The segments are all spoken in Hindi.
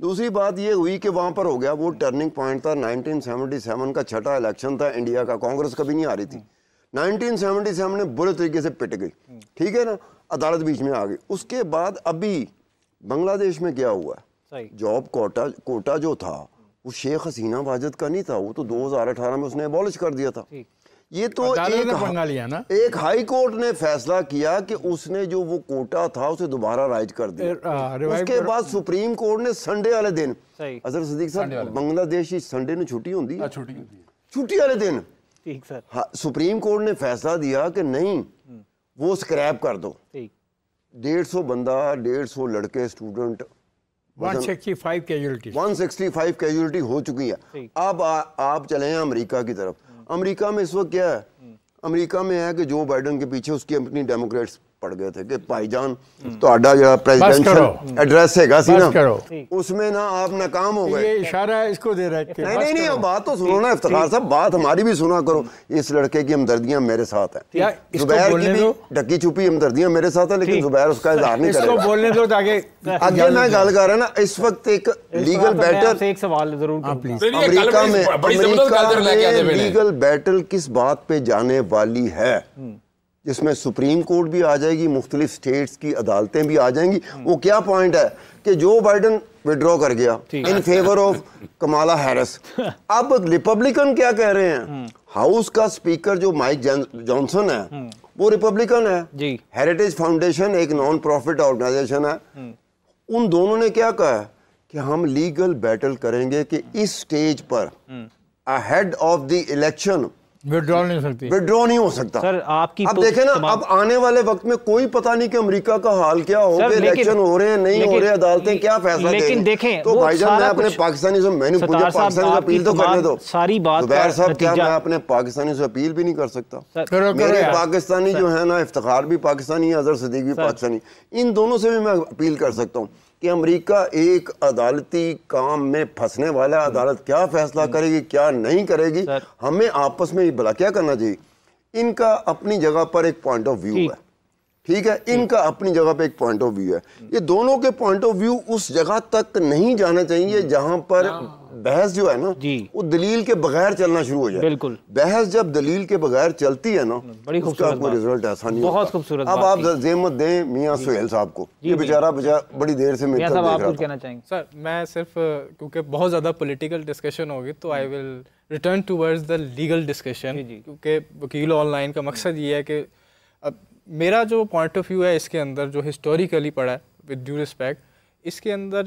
दूसरी बात ये हुई कि वहाँ पर हो गया वो टर्निंग पॉइंट था 1977 का छठा इलेक्शन था इंडिया का, कांग्रेस कभी नहीं आ रही थी। 1977 में बुरे तरीके से पिट गई, ठीक है ना, अदालत बीच में आ गई। उसके बाद अभी बांग्लादेश में क्या हुआ, जॉब कोटा जो था वो शेख हसीना वाजिद का नहीं था, वो तो 2018 में उसने एबॉलिश कर दिया था। ये तो एक हाई कोर्ट ने फैसला किया कि उसने जो वो कोटा था उसे दोबारा राइज कर दिया। उसके बाद सुप्रीम कोर्ट ने संडे वाले दिन, अजहर सिद्दीकी साहब, बांग्लादेश संडे में छुट्टी होती है, छुट्टी वाले दिन सुप्रीम कोर्ट ने फैसला दिया कि नहीं वो स्क्रैप कर दो। 150 बंदा, 150 लड़के, स्टूडेंट, 165 कैजुअलिटी हो चुकी है। अब आप चले हैं अमेरिका की तरफ। अमेरिका में इस वक्त क्या है, अमेरिका में है कि जो बाइडन के पीछे उसकी अपनी डेमोक्रेट्स पड़ गए थे कि भाईजान तो आडा जो प्रेसिडेंशियल एड्रेस है सी ना, उसमें ना आप नाकाम हो गए। ये इशारा इसको दे रहे थे। नहीं, बात तो सुनो ना इफ्तिखार साहब, बात हमारी भी सुना करो। इस लड़के की हमदर्दियां मेरे साथ हैं, जुबैर की भी ढकी छुपी हमदर्दियां मेरे साथ है, लेकिन जुबैर उसका इजहार नहीं करेगा। बोलने दो ताकि आगे मैं गल कर रहा ना, इस वक्त एक लीगल बैटल, एक सवाल जरूर अमेरिका में लीगल बैटल किस बात पे जाने वाली है, जिसमें सुप्रीम कोर्ट भी आ जाएगी, मुख्तलिफ स्टेट्स की अदालतें भी आ जाएंगी। वो क्या पॉइंट है कि जो बाइडन विड्रॉ कर गया in favour of Kamala Harris. अब रिपब्लिकन क्या कह रहे हैं, हाउस का स्पीकर जो माइक जॉनसन है वो रिपब्लिकन है, हेरिटेज फाउंडेशन एक नॉन प्रॉफिट ऑर्गेनाइजेशन है। उन दोनों ने क्या कहा कि हम लीगल बैटल करेंगे कि इस स्टेज पर ahead of the election withdraw नहीं हो सकता। सर आपकी अब देखें ना, अब आने वाले वक्त में कोई पता नहीं कि अमेरिका का हाल क्या हो, इलेक्शन हो रहे हैं नहीं हो रहे, अदालतें क्या फैसला लेकिन देखें तो भाईजान मैं अपने पाकिस्तानी से, मैंने पूछा पाकिस्तानी से अपील तो करने दो सारी बात। जुबैर साहब क्या मैं अपने पाकिस्तानी से अपील भी नहीं कर सकता? मेरे पाकिस्तानी जो है ना, इफ्तिखार भी पाकिस्तानी है, अजहर सिद्दीकी भी पाकिस्तानी, इन दोनों से भी मैं अपील कर सकता हूँ कि अमेरिका एक अदालती काम में फंसने वाला है। अदालत क्या फैसला करेगी क्या नहीं करेगी, हमें आपस में भला क्या करना चाहिए। इनका अपनी जगह पर एक पॉइंट ऑफ व्यू है, ठीक है, इनका अपनी जगह पे एक पॉइंट ऑफ व्यू है। ये दोनों के पॉइंट ऑफ व्यू उस जगह तक नहीं जाने चाहिए जहां पर बहस जो है ना वो दलील के बगैर चलना शुरू हो जाए। बिल्कुल, बहस जब दलील के बगैर चलती है ना, बड़ी खूबसूरत रिजल्ट ऐसा नहीं, बहुत खूबसूरत। अब आप ज़हमत दें मियां सुहेल साहब को, ये बेचारा बड़ी देर से मेरे साथ देख रहा था। कहना चाहेंगे सर, मैं सिर्फ क्योंकि बहुत ज़्यादा पॉलिटिकल डिस्कशन होगी तो I will return towards the legal discussion, क्योंकि वकील ऑनलाइन का मकसद ये है कि मेरा जो पॉइंट ऑफ व्यू है इसके अंदर जो हिस्टोरिकली पड़ा है, विद ड्यू रिस्पेक्ट, इसके अंदर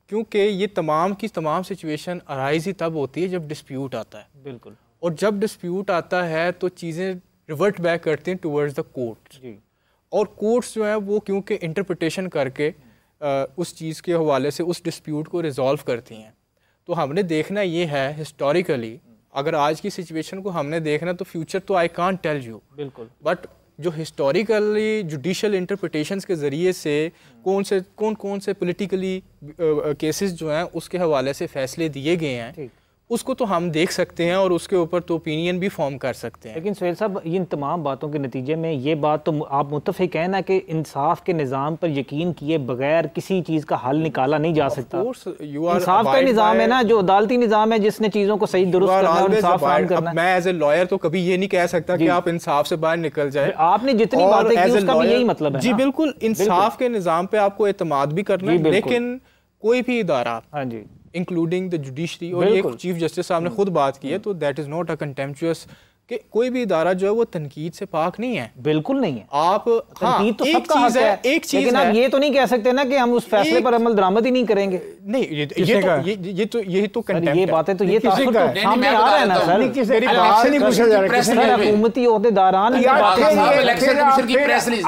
क्योंकि ये तमाम की तमाम सिचुएशन अराइज ही तब होती है जब डिस्प्यूट आता है। बिल्कुल, और जब डिस्प्यूट आता है तो चीज़ें रिवर्ट बैक करती हैं टूवर्ड्स द कोर्ट्स, और कोर्ट्स जो है वो क्योंकि इंटरप्रिटेशन करके उस चीज़ के हवाले से उस डिस्प्यूट को रिजॉल्व करती हैं। तो हमने देखना ये है हिस्टोरिकली, अगर आज की सिचुएशन को हमने देखना तो फ्यूचर तो आई कांट टेल यू, बिल्कुल, बट जो हिस्टोरिकली जुडिशल इंटरप्रिटेशंस के ज़रिए से कौन से पॉलिटिकली केसेस जो हैं उसके हवाले से फैसले दिए गए हैं, उसको तो हम देख सकते हैं और उसके ऊपर तो ओपिनियन भी फॉर्म कर सकते हैं। लेकिन सुहेल साहब, इन तमाम बातों के नतीजे में ये बात तो आप मुत्तफ़िक़ हैं ना कि इंसाफ के निज़ाम पर यकीन किए बगैर किसी चीज़ का हल निकाला नहीं जा सकता। इंसाफ का निज़ाम है ना, जो अदालती निज़ाम है जिसने चीज़ों को सही दुरुस्त करना और इंसाफ कायम करना है। मैं एज ए लॉयर तो कभी ये नहीं कह सकता कि आप इंसाफ से बाहर निकल जाए। आपने जितनी बातें की उसका भी यही मतलब है। जी बिल्कुल, इंसाफ के निज़ाम पे आपको एतमाद भी करना है, लेकिन कोई भी इदारा, हाँ जी, इंक्लूडिंग द जुडिशरी, और ये चीफ जस्टिस साहब ने खुद बात की है, तो that is not a contemptuous कि कोई भी इदारा जो है वो तनकीद से पाक नहीं है, बिल्कुल नहीं है। आप तनकीद तो सबका हक है, एक चीज, लेकिन आप ये तो नहीं कह सकते ना कि हम उस फैसले पर अमल दरामद ही नहीं करेंगे। नहीं, ये तो कंटेम्प्ट, ये बातें तो ये सामने आ रहा है ना सर, मेरी बात से नहीं पूछा जा रहा है। हुकूमती ओहदेदारान इलेक्शन कमीशन की प्रेस रिलीज,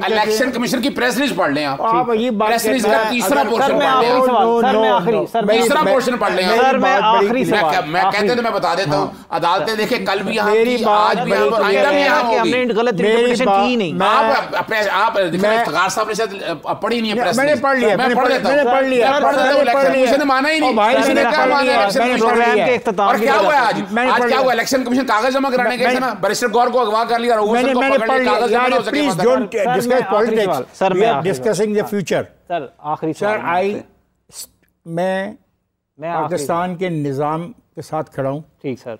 इलेक्शन कमीशन की प्रेस रिलीज पढ़ लें आप, ये प्रेस रिलीज का तीसरा पोर्शन पढ़ लें, तीसरा पोर्शन पढ़ लें। मैं कहते तो मैं बता देता हूँ, अदालत बातें देखे कल भी यहाँ मेरी बात आज भी हमने गलत इंटरप्रिटेशन की नहीं। आप इफ्तिखार साहब ने शायद पढ़ी नहीं है, मैंने पढ़ लिया, मैंने पढ़ लिया, माना ही नहीं। और क्या हुआ आज क्या हुआ? इलेक्शन कमीशन कागज जमा कराने गए थे ना, बैरिस्टर गौर को अगवा कर लिया, sir we are discussing the future. Sir आखिरी सर मैं पाकिस्तान के निज़ाम के साथ खड़ा हूँ। ठीक सर।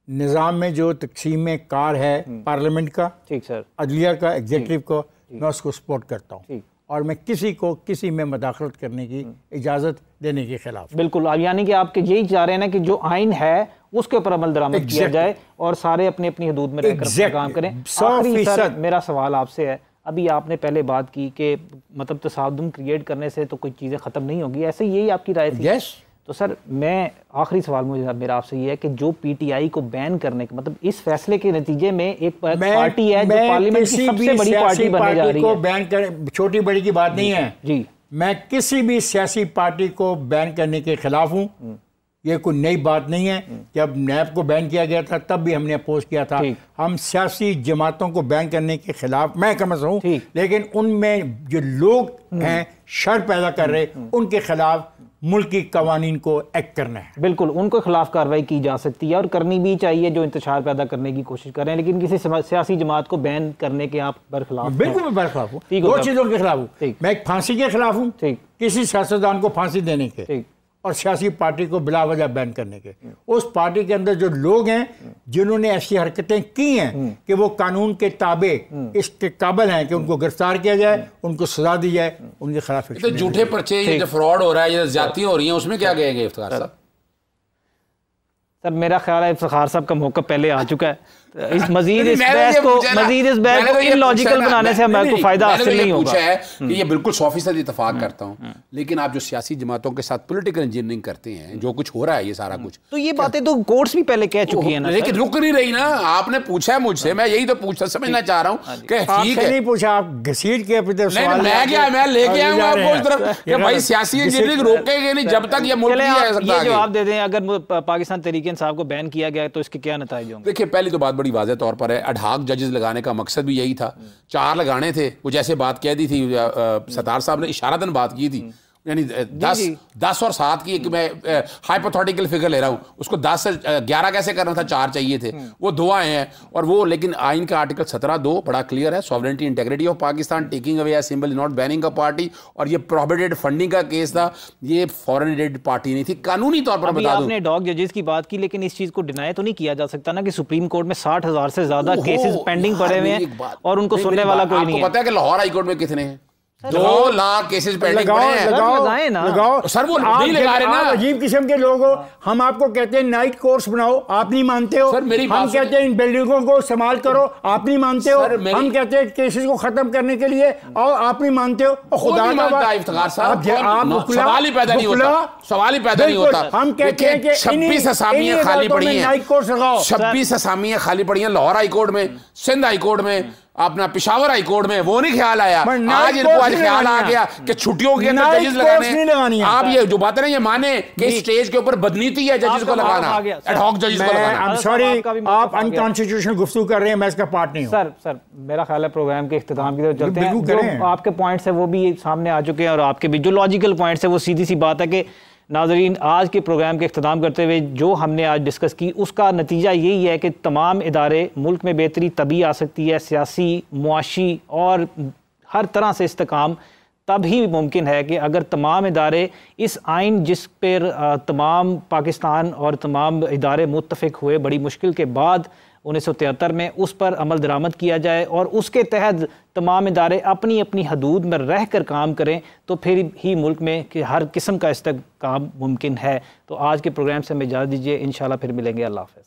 निज़ाम में जो तकसीम कार है पार्लियामेंट का, ठीक सर, अदलिया का, एग्जीक्यूटिव को, मैं उसको सपोर्ट करता हूँ और मैं किसी को किसी में मदाखलत करने की इजाज़त देने के खिलाफ। बिल्कुल, यानी कि आप यही चाह रहे हैं ना कि जो आइन है उसके ऊपर अमल दरामद किया जाए और सारे अपनी अपनी हदूद में रहकर काम करें। आखिरी सर मेरा सवाल आपसे है, अभी आपने पहले बात की कि मतलब तसादुम क्रिएट करने से तो कोई चीज़ें ख़त्म नहीं होगी, ऐसे यही आपकी राय थी? यस। तो सर मैं आखिरी सवाल मुझे मेरा आपसे ये है कि जो पीटीआई को बैन करने का मतलब इस फैसले के नतीजे में एक पार्टी है जो पार्लियामेंट की सबसे बड़ी पार्टी बनने जा रही है, बैन कर छोटी बड़ी की बात नहीं है जी। मैं किसी भी सियासी पार्टी को बैन करने के खिलाफ हूँ। ये कोई नई बात नहीं है। जब नैब को बैन किया गया था तब भी हमने अपोज किया था। हम सियासी जमातों को बैन करने के खिलाफ मैं समझ हूँ, लेकिन उनमें जो लोग हैं शर पैदा कर रहे उनके खिलाफ मुल्क की कवानीन को एक्ट करना है। बिल्कुल, उनको खिलाफ कार्रवाई की जा सकती है और करनी भी चाहिए जो इंतशार पैदा करने की कोशिश कर रहे हैं, लेकिन किसी सियासी जमात को बैन करने के आप बरखिलाफ? बिल्कुल मैं बरखिलाफ हूँ, दो चीज़ों के खिलाफ हूँ। मैं एक फांसी के खिलाफ हूँ, किसी सियासतदान को फांसी देने के, और सियासी पार्टी को बिला वजह बैन करने के। उस पार्टी के अंदर जो लोग हैं जिन्होंने ऐसी हरकतें की हैं कि वो कानून के ताबे इसके काबिल हैं कि उनको गिरफ्तार किया जाए, उनको सजा दी जाए, उनके खिलाफ। तो झूठे पर्चे, ये जो फ्रॉड हो रहा है, ये ज्यादतियां हो रही हैं, उसमें क्या कहेंगे इफ्तिखार साहब? सर मेरा ख्याल है इफ्तिखार साहब का मौका पहले आ चुका है। इस मजीद इस बहस को इलॉजिकल बनाने से हमारे को फायदा हासिल नहीं होगा। है कि ये बिल्कुल 100% इत्तेफाक करता हूं, लेकिन आप जो सियासी जमातों के साथ पॉलिटिकल इंजीनियरिंग करते हैं, जो कुछ हो रहा है ये सारा कुछ, तो ये बातें तो कोर्ट्स भी पहले कह चुकी है ना। लेकिन रुक नहीं रही ना। आपने पूछा है मुझसे, मैं यही तो पूछना समझना चाह रहा हूं कि ठीक है। नहीं पूछा, आप घसीट के मैं क्या मैं लेके आऊंगा आपको इस तरफ कि भाई सियासी इंजीनियरिंग रोकेंगे नहीं जब तक ये मुल्क नहीं आ सकता। ये जवाब दे दें, अगर पाकिस्तान तहरीक इंसाफ को बैन किया गया तो इसके क्या नतीजे होंगे? देखिए पहली तो बात बड़ी वाज़ेह तौर पर है, अडहाक जजेस लगाने का मकसद भी यही था। 4 लगाने थे, वो जैसे बात कह दी थी सतार साहब ने इशारतन बात की थी, यानी 10 और 7 की एक मैं हाइपोथेटिकल फिगर ले रहा हूँ, उसको 10 से 11 कैसे करना था, 4 चाहिए थे, वो 2 आए हैं। और वो लेकिन आइन का आर्टिकल 17(2) बड़ा क्लियर है, sovereignty integrity of Pakistan, taking away as symbol not banning a party. और ये प्रोहिबिटेड फंडिंग का केस था, ये फॉरेन एडेड पार्टी नहीं थी। कानूनी तौर पर बता दूं, आपने डॉग जजेस की बात की, लेकिन इस चीज को डिनाई तो नहीं किया जा सकता ना कि सुप्रीम कोर्ट में 60,000 से ज्यादा केसेस पेंडिंग पड़े हुए हैं और उनको सुनने वाला कोई नहीं है। आपको पता है कि लाहौर हाईकोर्ट में कितने हैं? 2 लाख केसेस पेंडिंग पड़े हैं। लगाओ सर, वो नहीं लगा रहे ना। अजीब किस्म के लोग हो। हम आपको कहते हैं नाइट कोर्स बनाओ, आप नहीं मानते हो। सर, मेरी हम कहते हैं इन बिल्डिंगों को इस्तेमाल करो, आप नहीं मानते हो। हम कहते हैं केसेस को खत्म करने के लिए और आप नहीं मानते हो। खुदा का इफ्तिखार साहब, सवाल ही पैदा नहीं होता, सवाल ही पैदा नहीं होता। हम कहते हैं कि 26 असामियां खाली पड़ी हैं, नाइट कोर्स लगाओ। 26 असामियां खाली पड़ी हैं लाहौर हाईकोर्ट में, सिंध हाईकोर्ट में, अपना पिशावर हाईकोर्ट में। वो नहीं ख्याल आया, आज इनको आज ख्याल आ गया कि छुट्टियों के अंदर जजेस लगाने। आप ये जो बात है ना, ये माने कि स्टेज के ऊपर बदनीति है जजेस को लगाना, एडहॉक जजेस को लगाना। आई एम सॉरी, आप अनकॉन्स्टिट्यूशनल गुफ्तगू कर रहे हैं, मैं इसका पार्ट नहीं हूं। सर मेरा ख्याल है प्रोग्राम के इख्तिताम की तरफ चलते हैं। जो आपके पॉइंट्स है वो भी सामने आ चुके हैं और आपके भी जो लॉजिकल पॉइंट्स है वो सीधी सी बात है कि नाज़रीन, आज के प्रोग्राम के इख्तिताम करते हुए जो हमने आज डिस्कस की उसका नतीजा यही है कि तमाम इदारे मुल्क में बेहतरी तभी आ सकती है, सियासी, मुआशी और हर तरह से इस्तेकाम तब ही मुमकिन है कि अगर तमाम इदारे इस आइन जिस पर तमाम पाकिस्तान और तमाम इदारे मुत्तफ़िक हुए बड़ी मुश्किल के बाद 1973 में, उस पर अमल दरामद किया जाए और उसके तहत तमाम इदारे अपनी अपनी हदूद में रह कर काम करें, तो फिर ही मुल्क में कि हर किस्म का इस्तेकाम मुमकिन है। तो आज के प्रोग्राम से हमें इजाज़त दीजिए, इंशाल्लाह फिर मिलेंगे। अल्लाह हाफ़िज़।